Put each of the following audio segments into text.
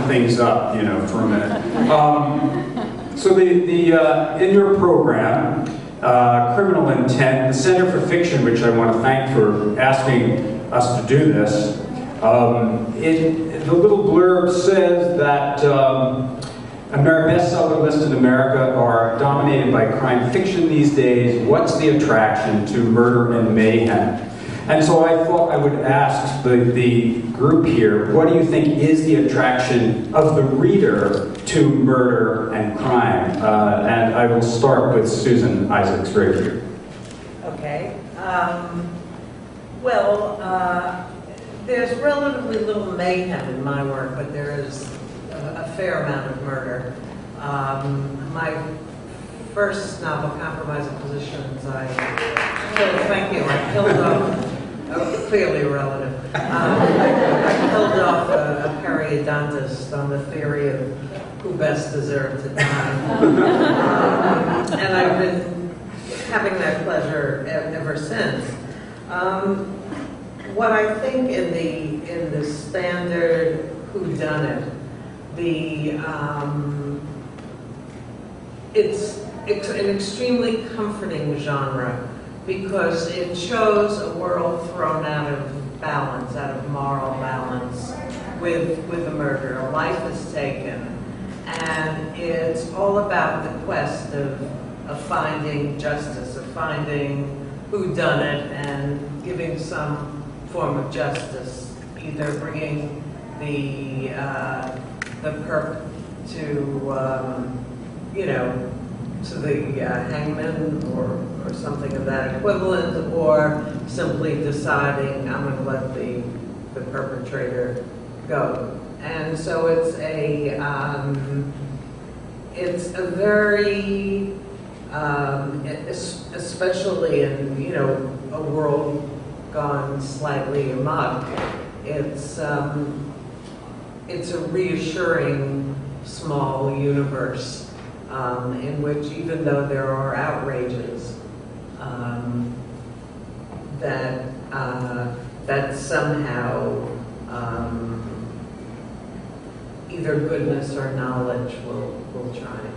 things up, you know, for a minute. So in your program, Criminal Intent, the Center for Fiction, which I want to thank for asking us to do this, the little blurb says that bestseller lists in America are dominated by crime fiction these days. What's the attraction to murder and mayhem? And so I thought I would ask the group here, what do you think is the attraction of the reader to murder and crime? And I will start with Susan Isaacs right here. Okay. There's relatively little mayhem in my work, but there is a fair amount of murder. My first novel, Compromise of Positions, I killed off, clearly a relative, I killed off a periodontist on the theory of who best deserved to die. And I've been having that pleasure ever since. What I think in the standard whodunit, it's an extremely comforting genre because it shows a world thrown out of balance, out of moral balance, with a murder. A life is taken, and it's all about the quest of finding justice, of finding whodunit, and giving some form of justice, either bringing the perp to to the hangman or something of that equivalent, or simply deciding I'm going to let the perpetrator go. And so it's a very especially in a world gone slightly amok. It's a reassuring small universe in which, even though there are outrages, that somehow either goodness or knowledge will triumph.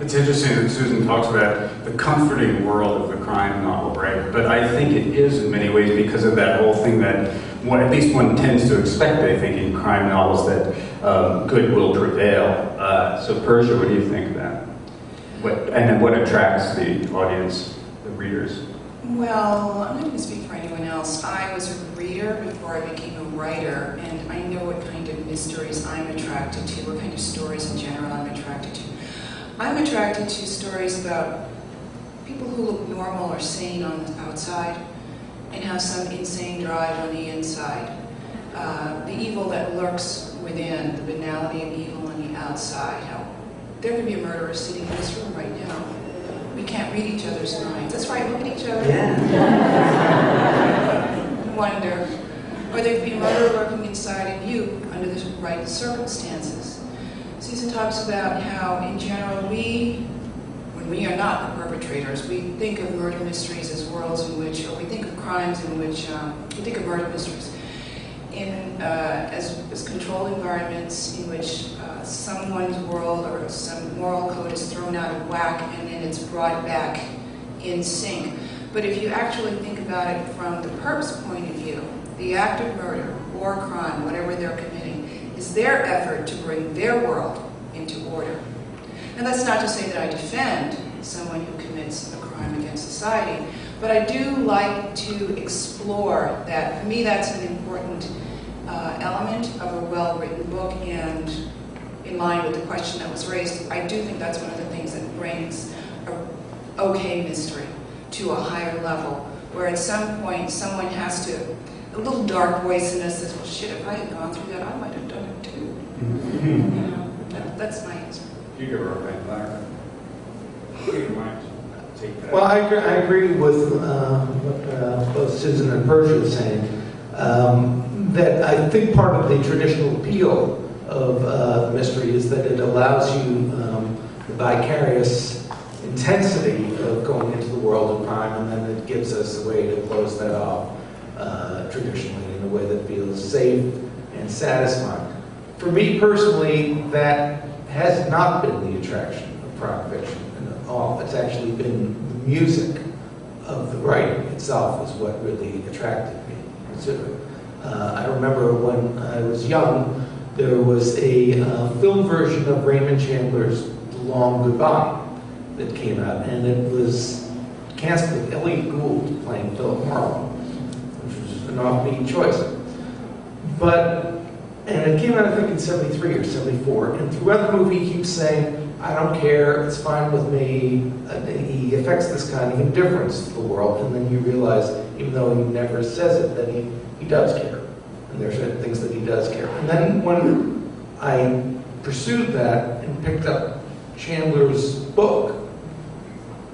It's interesting that Susan talks about the comforting world of the crime novel, right? But I think it is in many ways because of that whole thing that at least one tends to expect, I think, in crime novels, that good will prevail. So Persia, what do you think of that? And then what attracts the audience, the readers? Well, I'm not going to speak for anyone else. I was a reader before I became a writer, and I know what kind of mysteries I'm attracted to, what kind of stories in general I'm attracted to. I'm attracted to stories about people who look normal or sane on the outside and have some insane drive on the inside. The evil that lurks within, the banality of evil on the outside. How there could be a murderer sitting in this room right now. We can't read each other's minds. That's right, look at each other. Yeah. Wonder. Or there could be a murderer lurking inside of you under the right circumstances. Susan talks about how, in general, when we are not the perpetrators, we think of murder mysteries as worlds in which, or we think of crimes in which, we think of murder mysteries as controlled environments in which someone's world or some moral code is thrown out of whack and then it's brought back in sync. But if you actually think about it from the perp's point of view, the act of murder or crime, whatever they're committing, is their effort to bring their world into order. And that's not to say that I defend someone who commits a crime against society, but I do like to explore that. For me, that's an important element of a well-written book, and in line with the question that was raised, I do think that's one of the things that brings an okay mystery to a higher level, where at some point someone has to, a little dark voice in us says, well shit, if I had gone through that, I might have done it too. That's my answer. You give her a red flag. Well, I agree with what both Susan and Persia were saying. That I think part of the traditional appeal of mystery is that it allows you the vicarious intensity of going into the world of crime, and then it gives us a way to close that off traditionally in a way that feels safe and satisfying. For me personally, that has not been the attraction of crime fiction at all. It's actually been the music of the writing itself is what really attracted me to it. I remember when I was young, there was a film version of Raymond Chandler's The Long Goodbye that came out, and it was cast with Elliot Gould playing Philip Marlowe, which was an offbeat choice. And it came out, I think, in 73 or 74, and throughout the movie he keeps saying, I don't care, it's fine with me. He affects this kind of indifference to the world, and then you realize, even though he never says it, that he does care. And there's certain things that he does care. And then when I pursued that and picked up Chandler's book,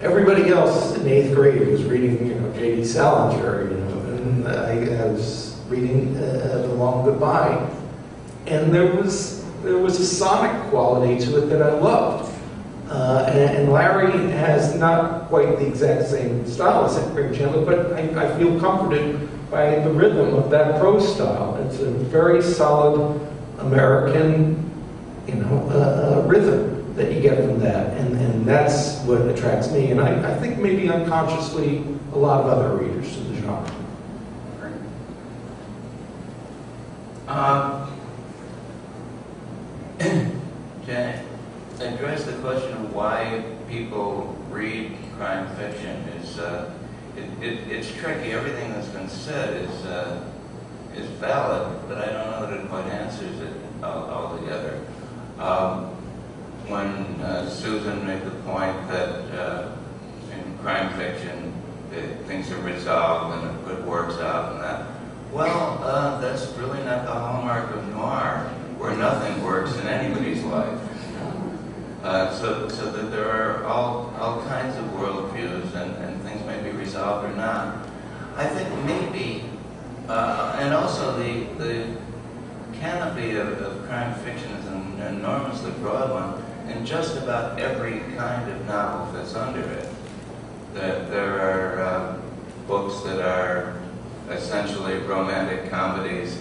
everybody else in 8th grade was reading, J.D. Salinger, and I was reading The Long Goodbye. And there was a sonic quality to it that I loved. And Larry has not quite the exact same style as Raymond Chandler, but I feel comforted by the rhythm of that prose style. It's a very solid American, rhythm that you get from that, and that's what attracts me. And I think maybe unconsciously a lot of other readers to the genre. Janet, address the question of why people read crime fiction. It's tricky. Everything that's been said is valid, but I don't know that it quite answers it altogether. When Susan made the point that in crime fiction things are resolved and it works out and that, well, that's really not the hallmark of noir, where nothing works in anybody's life. So that there are all kinds of worldviews and things may be resolved or not. I think maybe, and also the canopy of crime fiction is an enormously broad one, and just about every kind of novel fits under it. There are books that are essentially romantic comedies,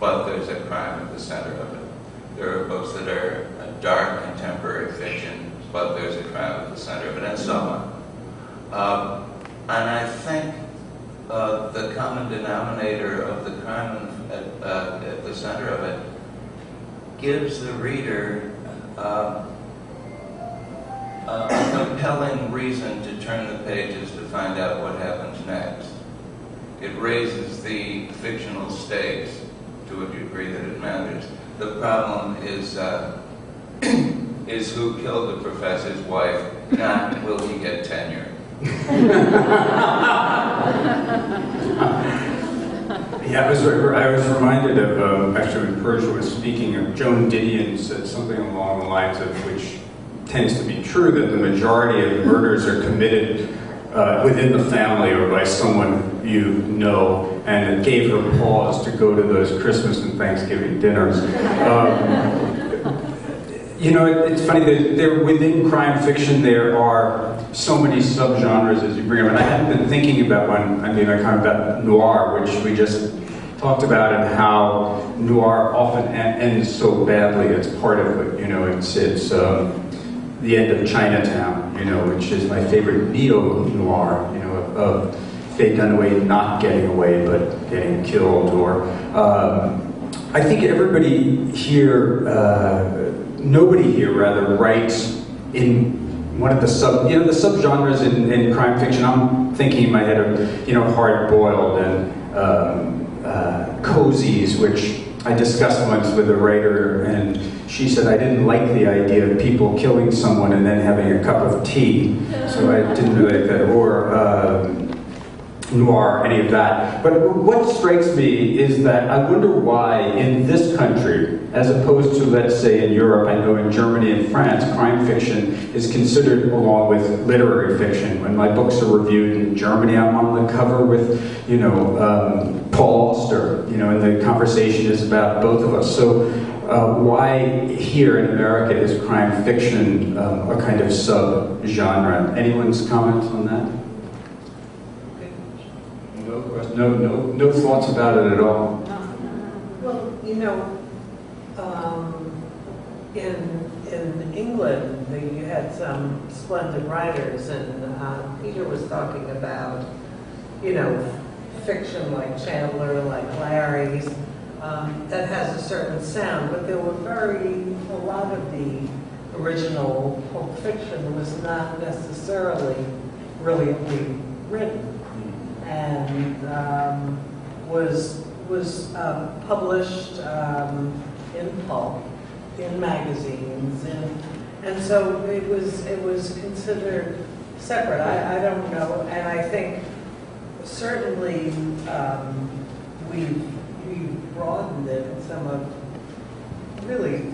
but there's a crime at the center of it. There are books that are dark contemporary fiction, but there's a crime at the center of it, and so on. And I think the common denominator of the crime at the center of it gives the reader a compelling reason to turn the pages to find out what happens next. It raises the fictional stakes to a degree that it matters. The problem is who killed the professor's wife, not will he get tenure. Yeah, I was reminded of, actually when Persia was speaking, of Joan Didion said something along the lines of, which tends to be true, that the majority of murders are committed within the family or by someone you know, and it gave her pause to go to those Christmas and Thanksgiving dinners. It's funny that there, within crime fiction there are so many subgenres as you bring them, and I hadn't been thinking about about noir, which we just talked about, and how noir often ends so badly. It's part of it, it's the end of Chinatown, which is my favorite neo-noir, of Faye Dunaway not getting away but getting killed, or I think everybody here, nobody here rather, writes in one of the the subgenres in crime fiction. I'm thinking in my head of hard-boiled and cozies, which I discussed once with a writer, and she said I didn't like the idea of people killing someone and then having a cup of tea, so I didn't really like that, or noir, any of that. But what strikes me is that I wonder why in this country, as opposed to, let's say, in Europe, I know in Germany and France, crime fiction is considered along with literary fiction. When my books are reviewed in Germany, I'm on the cover with, Paul Auster, and the conversation is about both of us. So why here in America is crime fiction a kind of sub-genre? Anyone's comments on that? No thoughts about it at all. Well, in England, you had some splendid writers, and Peter was talking about, fiction like Chandler, like Larry's, that has a certain sound, but there were a lot of the original Pulp Fiction was not necessarily brilliantly written, and was published in pulp, in magazines, and so it was considered separate. I don't know, and I think certainly we've broadened it. Some of really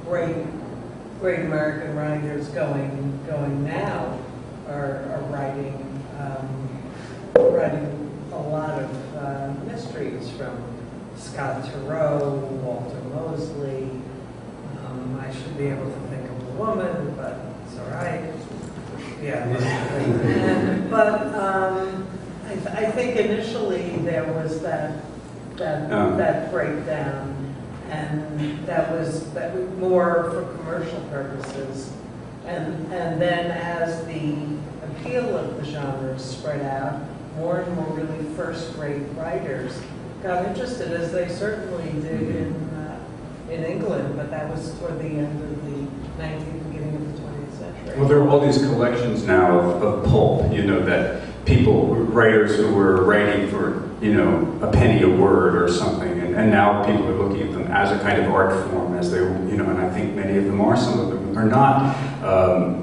great American writers going now are writing a lot of mysteries, from Scott Turow, Walter Mosley. I should be able to think of a woman, but it's all right. Yeah. But I think initially there was that breakdown, and that was more for commercial purposes. And then as the appeal of the genre spread out, more and more really first-rate writers got interested, as they certainly did in England, but that was toward the end of the 19th, beginning of the 20th century. Well, there are all these collections now of pulp, that writers who were writing for, a penny a word or something, and now people are looking at them as a kind of art form, as they, and I think many of them are, some of them are not.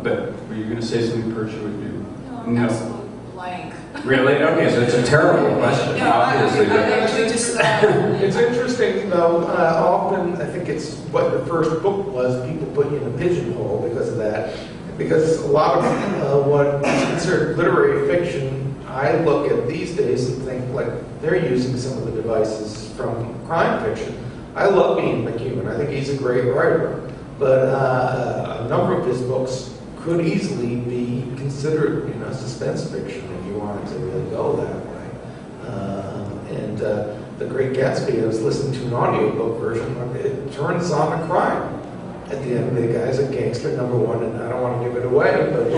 But were you going to say something, Persia, would you? No, I'm absolutely blank. Really? Okay, so it's a terrible question. No, I actually just... It's interesting, though, often I think it's what the first book was, people put you in a pigeonhole because of that. Because a lot of what is considered literary fiction, I look at these days and think, like, they're using some of the devices from crime fiction. I love Ian McEwan. I think he's a great writer. But a number of his books could easily be considered, suspense fiction if you wanted to really go that way. And The Great Gatsby, I was listening to an audiobook version, it turns on a crime. At the end, the guy's a gangster, #1, and I don't want to give it away, but...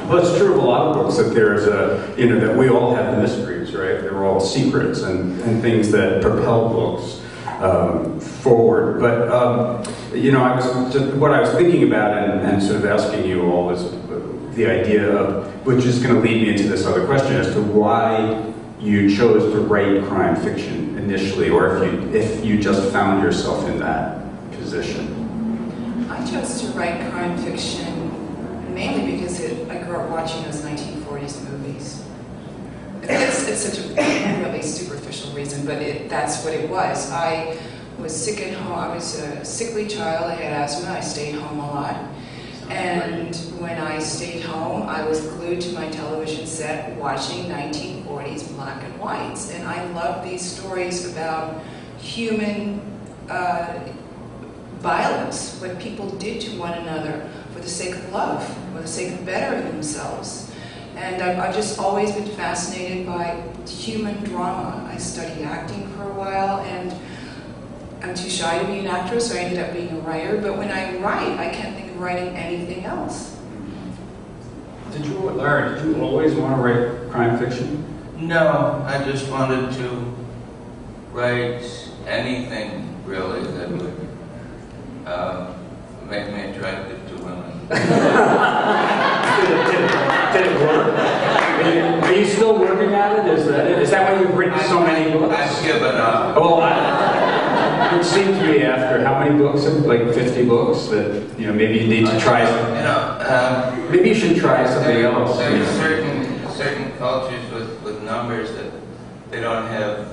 Well, it's true of a lot of books that there's that we all have the mysteries, right? They're all secrets and things that propel books forward. But, what I was thinking about and sort of asking you all is the idea of, which is going to lead me into this other question as to why you chose to write crime fiction initially, or if you just found yourself in that position. I chose to write crime fiction mainly because I grew up watching those 1940s movies. It's such a really superficial reason, but that's what it was. I was sick at home. I was a sickly child. I had asthma. I stayed home a lot. And when I stayed home, I was glued to my television set watching 1940s black and whites. And I loved these stories about human violence, what people did to one another for the sake of love, for the sake of bettering themselves. And I've just always been fascinated by human drama. I studied acting for a while, and I'm too shy to be an actress, so I ended up being a writer. But when I write, I can't think of writing anything else. Larry, did you always want to write crime fiction? No, I just wanted to write anything, really, that would make me attractive to women. Did it work? Are you still working at it? Is that why you've written so many books? I've given up. Well, it seemed to me after how many books? Like 50 books that maybe you need to try. Maybe you should try something else. There's certain cultures with numbers that they don't have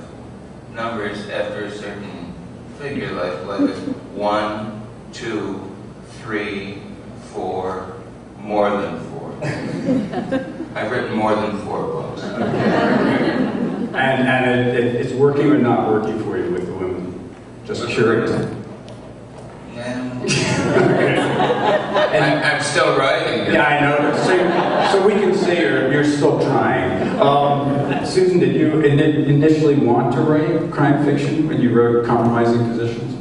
numbers after a certain figure, like 1, 2, 3, 4, more than 4. I've written more than 4 books. And it's working or not working for you with the women? Just curious. I'm still writing. Yeah, I know. So we can say you're you're still trying. Susan, did you initially want to write crime fiction when you wrote Compromising Positions?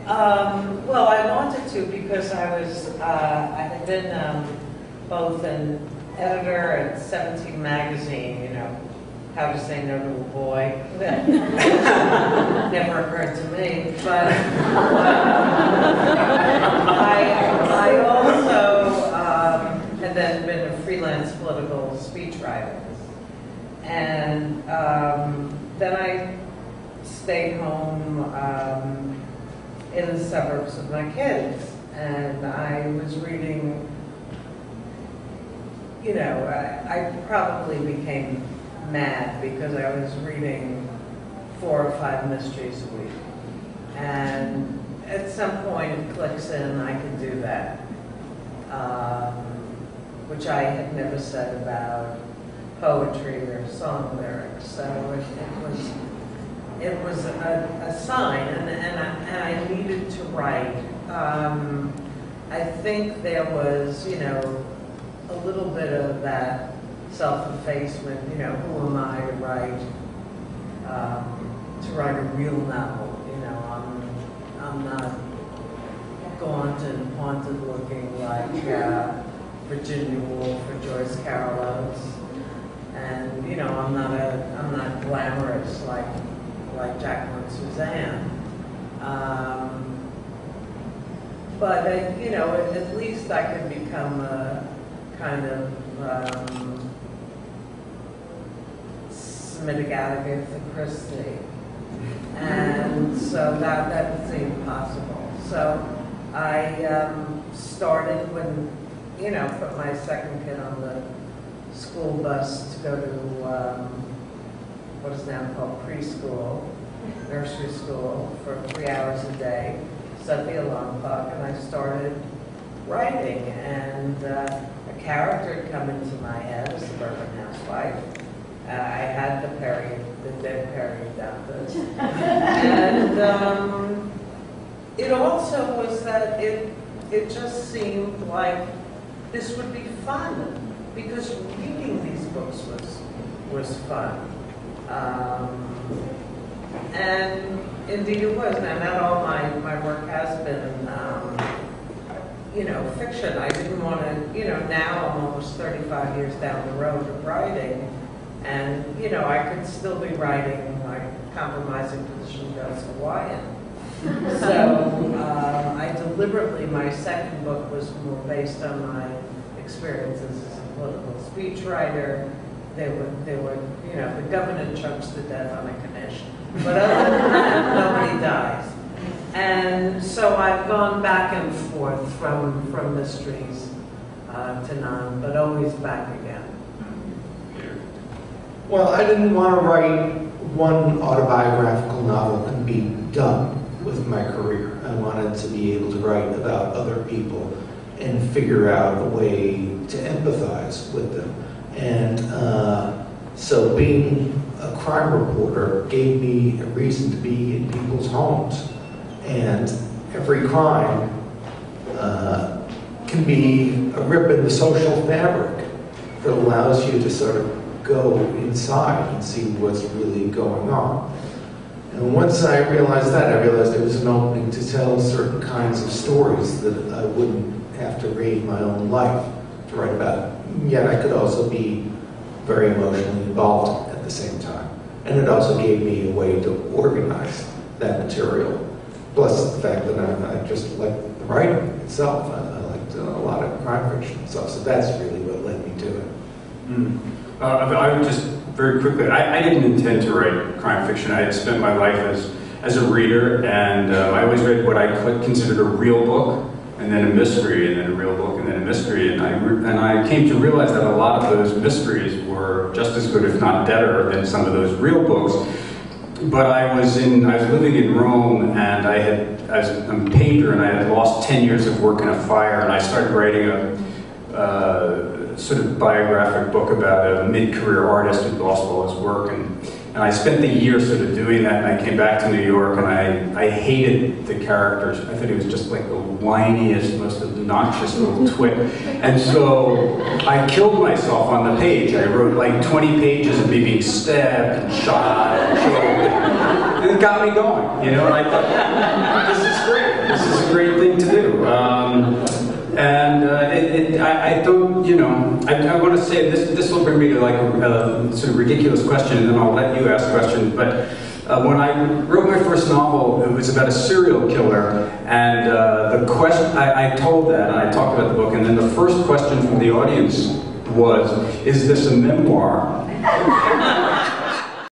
Well, I wanted to because I had been both an editor at 17 magazine, you know, how to say no to a boy. Never occurred to me, but I also had then been a freelance political speechwriter. And then I stayed home in the suburbs with my kids, and I was reading, you know, I probably became mad because I was reading 4 or 5 mysteries a week. And at some point it clicks in, I can do that, which I had never said about poetry or song lyrics. So it was a sign, and I needed to write. I think there was, you know, a little bit of that self-effacement, you know, who am I to write a real novel? You know, I'm not gaunt and haunted looking like Virginia Woolf or Joyce Carol is. And you know, I'm not glamorous like Jacqueline Suzanne. But you know, at least I could become a kind of Semitic Agatha Christie, and so that seemed possible. So I started when, you know, put my second kid on the school bus to go to what is now called preschool, nursery school, for 3 hours a day, set the alarm clock, and I started writing, and a character had come into my head, a suburban housewife. I had the dead Perry Duffus. And it also was that it just seemed like this would be fun, because reading these books was fun. And indeed it was. Now, not all my work has been, you know, fiction. I didn't want to, you know, now I'm almost 35 years down the road of writing, and, you know, I could still be writing like Compromising Position Goes Hawaiian. So I deliberately, my second book was more based on my experiences as a political speechwriter. They were, you know, the governor chokes to death on a commission. But other than that, nobody dies. And so I've gone back and forth from mysteries to non, but always back again. Well, I didn't want to write one autobiographical novel and be done with my career. I wanted to be able to write about other people and figure out a way to empathize with them. And so being a crime reporter gave me a reason to be in people's homes. And every crime can be a rip in the social fabric that allows you to sort of go inside and see what's really going on. And once I realized that, I realized there was an opening to tell certain kinds of stories that I wouldn't have to raid my own life to write about. Yet I could also be very emotionally involved at the same time. And it also gave me a way to organize that material. Plus the fact that I just liked the writing itself. I liked a lot of crime fiction stuff, so that's really what led me to it. I would just very quickly, I didn't intend to write crime fiction. I had spent my life as a reader, and I always read what I considered a real book, and then a mystery, and then a real book, and then a mystery. And I came to realize that a lot of those mysteries were just as good, if not better, than some of those real books. But I was living in Rome, and I was a painter, and I had lost 10 years of work in a fire, and I started writing a sort of biographic book about a mid-career artist who lost all his work, and I spent the year sort of doing that, and I came back to New York, and I hated the characters. I thought he was just like the whiniest, most obnoxious little twit. And so I killed myself on the page. I wrote like 20 pages of me being stabbed and shot and killed. And it got me going, you know, and I thought, this is great. This is a great thing to do. I don't, you know, I want to say this will bring me to like a sort of ridiculous question, and then I'll let you ask questions. But when I wrote my first novel, it was about a serial killer, and the question, I told that, and I talked about the book, and then the first question from the audience was, is this a memoir?